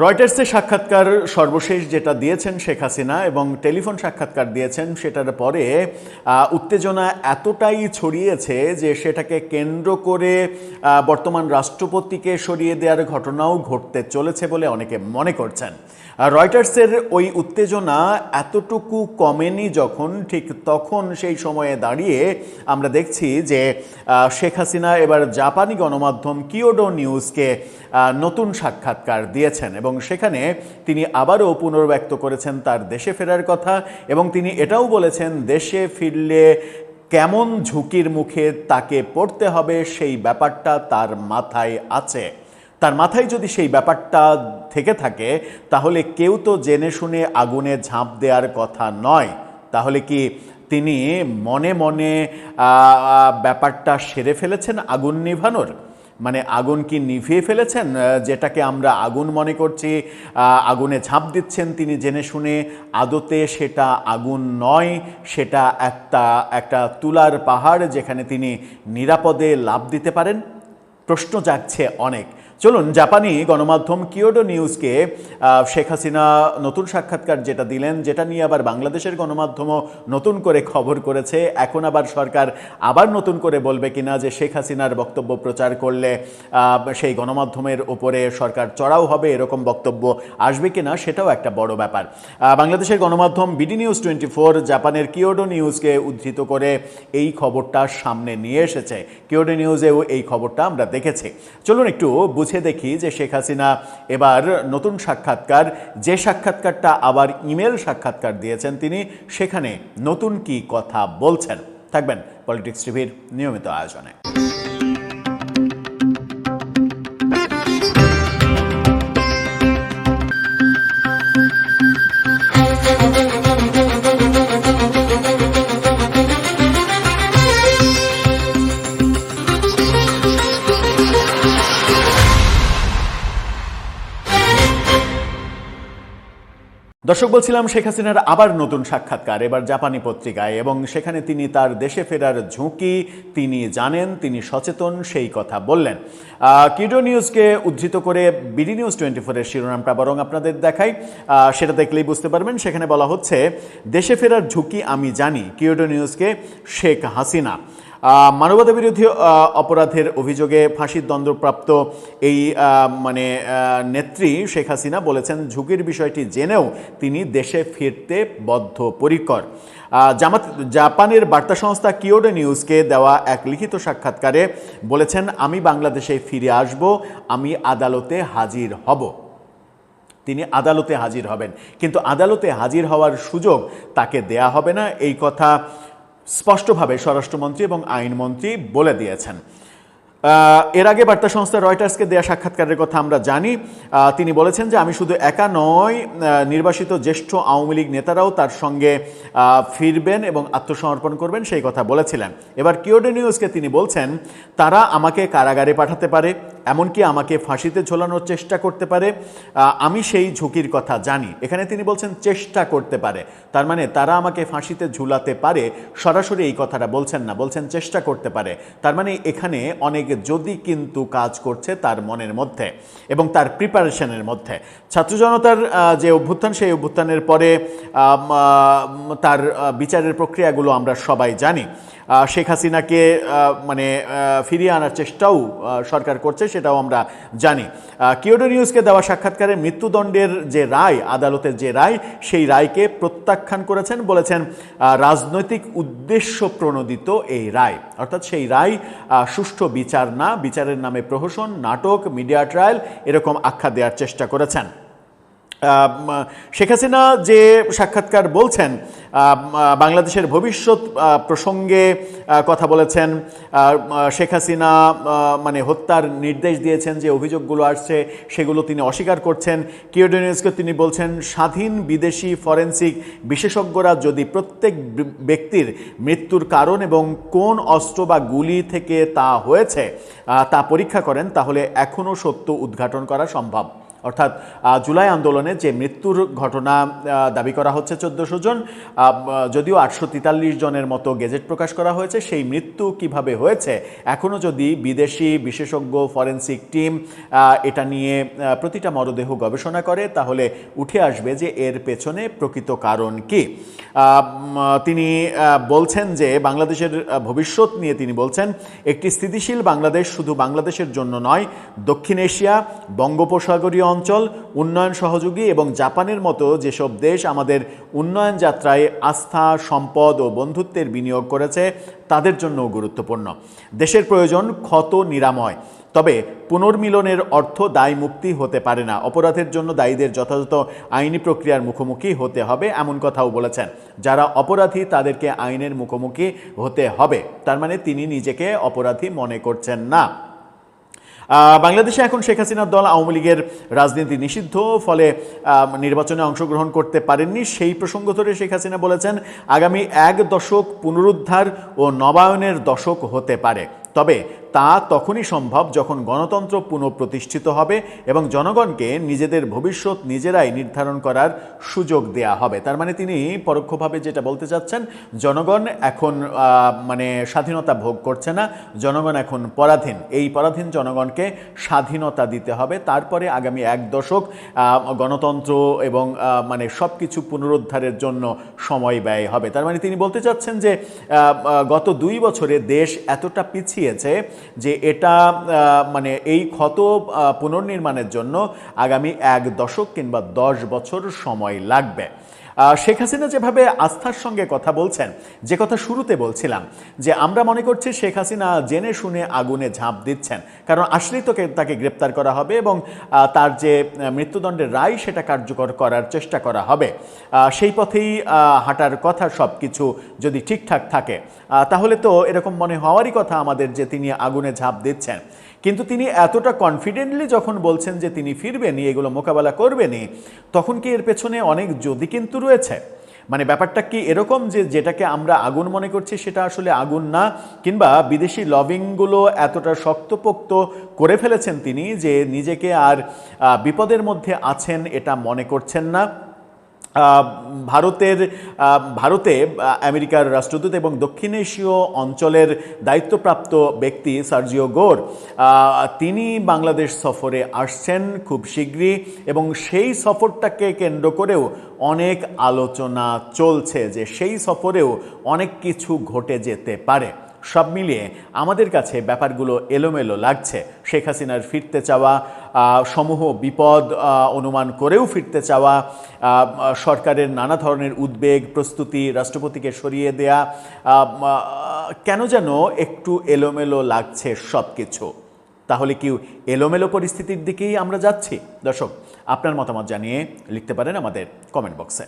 রয়টার্সের সাক্ষাৎকার সর্বশেষ যেটা দিয়েছেন শেখ হাসিনা এবং টেলিফোন সাক্ষাৎকার দিয়েছেন, সেটার পরে উত্তেজনা এতটাই ছড়িয়েছে যে সেটাকে কেন্দ্র করে বর্তমান রাষ্ট্রপতিকে সরিয়ে দেওয়ার ঘটনাও ঘটতে চলেছে বলে অনেকে মনে করছেন। রয়টার্সের ওই উত্তেজনা এতটুকু কমেনি যখন, ঠিক তখন সেই সময়ে দাঁড়িয়ে আমরা দেখছি যে শেখ হাসিনা এবার জাপানি গণমাধ্যম কিয়োডো নিউজকে নতুন সাক্ষাৎকার দিয়েছেন এবং সেখানে তিনি আবারও পুনর্ব্যক্ত করেছেন তার দেশে ফেরার কথা এবং তিনি এটাও বলেছেন দেশে ফিরলে কেমন ঝুঁকির মুখে তাকে পড়তে হবে সেই ব্যাপারটা তার মাথায় আছে। তার মাথায় যদি সেই ব্যাপারটা থেকে থাকে তাহলে কেউ তো জেনে শুনে আগুনে ঝাঁপ দেওয়ার কথা নয়। তাহলে কি তিনি মনে মনে ব্যাপারটা সেরে ফেলেছেন আগুন নিভানোর? মানে আগুন কি নিভিয়ে ফেলেছেন? যেটাকে আমরা আগুন মনে করছি, আগুনে ঝাঁপ দিচ্ছেন তিনি জেনে শুনে, আদতে সেটা আগুন নয়, সেটা একটা তুলার পাহাড় যেখানে তিনি নিরাপদে লাফ দিতে পারেন। প্রশ্ন জাগছে অনেক। চলুন, জাপানি গণমাধ্যম কিয়োডো নিউজকে শেখ হাসিনা নতুন সাক্ষাৎকার যেটা দিলেন, যেটা নিয়ে আবার বাংলাদেশের গণমাধ্যমও নতুন করে খবর করেছে। এখন আবার সরকার আবার নতুন করে বলবে কিনা যে শেখ হাসিনার বক্তব্য প্রচার করলে সেই গণমাধ্যমের ওপরে সরকার চড়াও হবে, এরকম বক্তব্য আসবে কিনা সেটাও একটা বড় ব্যাপার। বাংলাদেশের গণমাধ্যম বিডি নিউজ 24 জাপানের কিয়োডো নিউজকে উদ্ধৃত করে এই খবরটা সামনে নিয়ে এসেছে। কিয়োডো নিউজেও এই খবরটা আমরা দেখেছি। চলুন একটু বুঝে দেখি যে শেখ হাসিনা এবার নতুন সাক্ষাৎকার, যে সাক্ষাৎকারটা আবার ইমেল সাক্ষাৎকার দিয়েছেন তিনি, সেখানে নতুন কি কথা বলছেন। থাকবেন পলিটিক্স টিভির নিয়মিত আয়োজনে। দর্শক, বলছিলাম শেখ হাসিনার আবার নতুন সাক্ষাৎকার, এবার জাপানি পত্রিকায়, এবং সেখানে তিনি তার দেশে ফেরার ঝুঁকি তিনি জানেন, তিনি সচেতন, সেই কথা বললেন। কিয়োডো নিউজকে উদ্ধৃত করে বিডি নিউজ 24-এর শিরোনামটা বরং আপনাদের দেখাই, সেটা দেখলেই বুঝতে পারবেন। সেখানে বলা হচ্ছে, দেশে ফেরার ঝুঁকি আমি জানি, কিয়োডো নিউজকে শেখ হাসিনা। মানবতা বিরোধী অপরাধের অভিযোগে ফাঁসির দণ্ডপ্রাপ্ত এই নেত্রী শেখ হাসিনা বলেছেন ঝুঁকির বিষয়টি জেনেও তিনি দেশে ফিরতে বদ্ধপরিকর। জাপানের বার্তা সংস্থা কিয়োডো নিউজকে দেওয়া এক লিখিত সাক্ষাৎকারে বলেছেন, আমি বাংলাদেশে ফিরে আসব, আমি আদালতে হাজির হব। তিনি আদালতে হাজির হবেন, কিন্তু আদালতে হাজির হওয়ার সুযোগ তাকে দেয়া হবে না, এই কথা স্পষ্টভাবে স্বরাষ্ট্রমন্ত্রী এবং আইনমন্ত্রী বলে দিয়েছেন। এর আগে বার্তা সংস্থা রয়টার্সকে দেয়া সাক্ষাৎকারের কথা আমরা জানি। তিনি বলেছেন যে আমি শুধু একা নয়, নির্বাসিত জ্যেষ্ঠ আওয়ামী লীগ নেতারাও তার সঙ্গে ফিরবেন এবং আত্মসমর্পণ করবেন, সেই কথা বলেছিলেন। এবার কিয়োডো নিউজকে তিনি বলছেন, তারা আমাকে কারাগারে পাঠাতে পারে, এমনকি আমাকে ফাঁসিতে ঝোলানোর চেষ্টা করতে পারে, আমি সেই ঝুঁকির কথা জানি। এখানে তিনি বলছেন চেষ্টা করতে পারে, তার মানে তারা আমাকে ফাঁসিতে ঝুলাতে পারে, সরাসরি এই কথাটা বলছেন না, বলছেন চেষ্টা করতে পারে। তার মানে এখানে অনেক যদি কিন্তু কাজ করছে তার মনের মধ্যে এবং তার প্রিপারেশনের মধ্যে। ছাত্র জনতার যে অভ্যুত্থান, সেই অভ্যুত্থানের পরে তার বিচারের প্রক্রিয়াগুলো আমরা সবাই জানি। শেখ হাসিনাকে ফিরিয়ে আনার চেষ্টাও সরকার করছে, সেটাও আমরা জানি। কিয়োডো নিউজকে দেওয়া সাক্ষাৎকারে মৃত্যুদণ্ডের যে রায়, আদালতের যে রায়, সেই রায়কে প্রত্যাখ্যান করেছেন, বলেছেন রাজনৈতিক উদ্দেশ্য প্রণোদিত এই রায়, অর্থাৎ সেই রায় সুষ্ঠু বিচার না, বিচারের নামে প্রহসন, নাটক, মিডিয়া ট্রায়াল, এরকম আখ্যা দেওয়ার চেষ্টা করেছেন। শেখ হাসিনা যে সাক্ষাৎকার বলছেন, বাংলাদেশের ভবিষ্যৎ প্রসঙ্গে কথা বলেছেন। শেখ হাসিনা হত্যার নির্দেশ দিয়েছেন, যে অভিযোগগুলো আসছে সেগুলো তিনি অস্বীকার করছেন। কিয়োডো নিউজকে তিনি বলছেন, স্বাধীন বিদেশি ফরেনসিক বিশেষজ্ঞরা যদি প্রত্যেক ব্যক্তির মৃত্যুর কারণ এবং কোন অস্ত্র বা গুলি থেকে তা হয়েছে তা পরীক্ষা করেন, তাহলে এখনও সত্য উদ্ঘাটন করা সম্ভব। অর্থাৎ জুলাই আন্দোলনে যে মৃত্যুর ঘটনা দাবি করা হচ্ছে 1400 জন, যদিও 843 জনের মতো গেজেট প্রকাশ করা হয়েছে, সেই মৃত্যু কিভাবে হয়েছে এখনও যদি বিদেশি বিশেষজ্ঞ ফরেনসিক টিম এটা নিয়ে প্রতিটা মরদেহ গবেষণা করে তাহলে উঠে আসবে যে এর পেছনে প্রকৃত কারণ কি। তিনি বলছেন যে বাংলাদেশের ভবিষ্যৎ নিয়ে তিনি বলছেন, একটি স্থিতিশীল বাংলাদেশ শুধু বাংলাদেশের জন্য নয়, দক্ষিণ এশিয়া, বঙ্গোপসাগরীয় অঞ্চল, উন্নয়ন সহযোগী এবং জাপানের মতো যেসব দেশ আমাদের উন্নয়ন যাত্রায় আস্থা, সম্পদ ও বন্ধুত্বের বিনিয়োগ করেছে তাদের জন্যও গুরুত্বপূর্ণ। দেশের প্রয়োজন ক্ষত নিরাময়, তবে পুনর্মিলনের অর্থ দায় মুক্তি হতে পারে না। অপরাধের জন্য দায়ীদের যথাযথ আইনি প্রক্রিয়ার মুখোমুখি হতে হবে এমন কথাও বলেছেন। যারা অপরাধী তাদেরকে আইনের মুখোমুখি হতে হবে, তার মানে তিনি নিজেকে অপরাধী মনে করছেন না। বাংলাদেশে এখন শেখ হাসিনার দল আওয়ামী লীগের রাজনীতি নিষিদ্ধ, ফলে নির্বাচনে অংশগ্রহণ করতে পারেননি। সেই প্রসঙ্গ ধরে শেখ হাসিনা বলেছেন, আগামী 1 দশক পুনরুদ্ধার ও নবায়নের দশক হতে পারে, তবে তা তখনই সম্ভব যখন গণতন্ত্র পুনঃপ্রতিষ্ঠিত হবে এবং জনগণকে নিজেদের ভবিষ্যৎ নিজেরাই নির্ধারণ করার সুযোগ দেয়া হবে। তার মানে তিনি পরোক্ষভাবে যেটা বলতে চাচ্ছেন, জনগণ এখন মানে স্বাধীনতা ভোগ করছে না, জনগণ এখন পরাধীন। এই পরাধীন জনগণকে স্বাধীনতা দিতে হবে, তারপরে আগামী 1 দশক গণতন্ত্র এবং মানে সব কিছু পুনরুদ্ধারের জন্য সময় ব্যয় হবে। তার মানে তিনি বলতে চাচ্ছেন যে গত 2 বছরে দেশ এতটা পিছিয়েছে যে এটা মানে এই ক্ষত পুনর্নির্মাণের জন্য আগামী 1 দশক কিংবা 10 বছর সময় লাগবে। শেখ হাসিনা যেভাবে আস্থার সঙ্গে কথা বলছেন, যে কথা শুরুতে বলছিলাম যে আমরা মনে করছি শেখ হাসিনা জেনে শুনে আগুনে ঝাঁপ দিচ্ছেন, কারণ আসলেই তো তাকে গ্রেপ্তার করা হবে এবং তার যে মৃত্যুদণ্ডের রায় সেটা কার্যকর করার চেষ্টা করা হবে। সেই পথেই হাঁটার কথা সব কিছু যদি ঠিকঠাক থাকে, তাহলে তো এরকম মনে হওয়ারই কথা আমাদের যে তিনি আগুনে ঝাঁপ দিচ্ছেন। কিন্তু তিনি এতটা কনফিডেন্টলি যখন বলছেন যে তিনি ফিরবেনই, এগুলো মোকাবেলা করবেনই, তখন কি এর পেছনে অনেক যদি কিন্তু রয়েছে? মানে ব্যাপারটা কি এরকম যে যেটাকে আমরা আগুন মনে করছি সেটা আসলে আগুন না, কিংবা বিদেশি লবিংগুলো এতটা শক্তপোক্ত করে ফেলেছেন তিনি যে নিজেকে আর বিপদের মধ্যে আছেন এটা মনে করছেন না। ভারতে আমেরিকার রাষ্ট্রদূত এবং দক্ষিণ এশীয় অঞ্চলের দায়িত্বপ্রাপ্ত ব্যক্তি সার্জিও গোর, তিনি বাংলাদেশ সফরে আসছেন খুব শীঘ্রই এবং সেই সফরটাকে কেন্দ্র করেও অনেক আলোচনা চলছে যে সেই সফরেও অনেক কিছু ঘটে যেতে পারে। সব মিলিয়ে আমাদের কাছে ব্যাপারগুলো এলোমেলো লাগছে। শেখ হাসিনার ফিরতে চাওয়া, সমূহ বিপদ অনুমান করেও ফিরতে চাওয়া, সরকারের নানা ধরনের উদ্বেগ, প্রস্তুতি, রাষ্ট্রপতিকে সরিয়ে দেয়া, কেন যেন একটু এলোমেলো লাগছে সব কিছু। তাহলে কি এলোমেলো পরিস্থিতির দিকেই আমরা যাচ্ছি? দর্শক, আপনার মতামত জানিয়ে লিখতে পারেন আমাদের কমেন্ট বক্সে।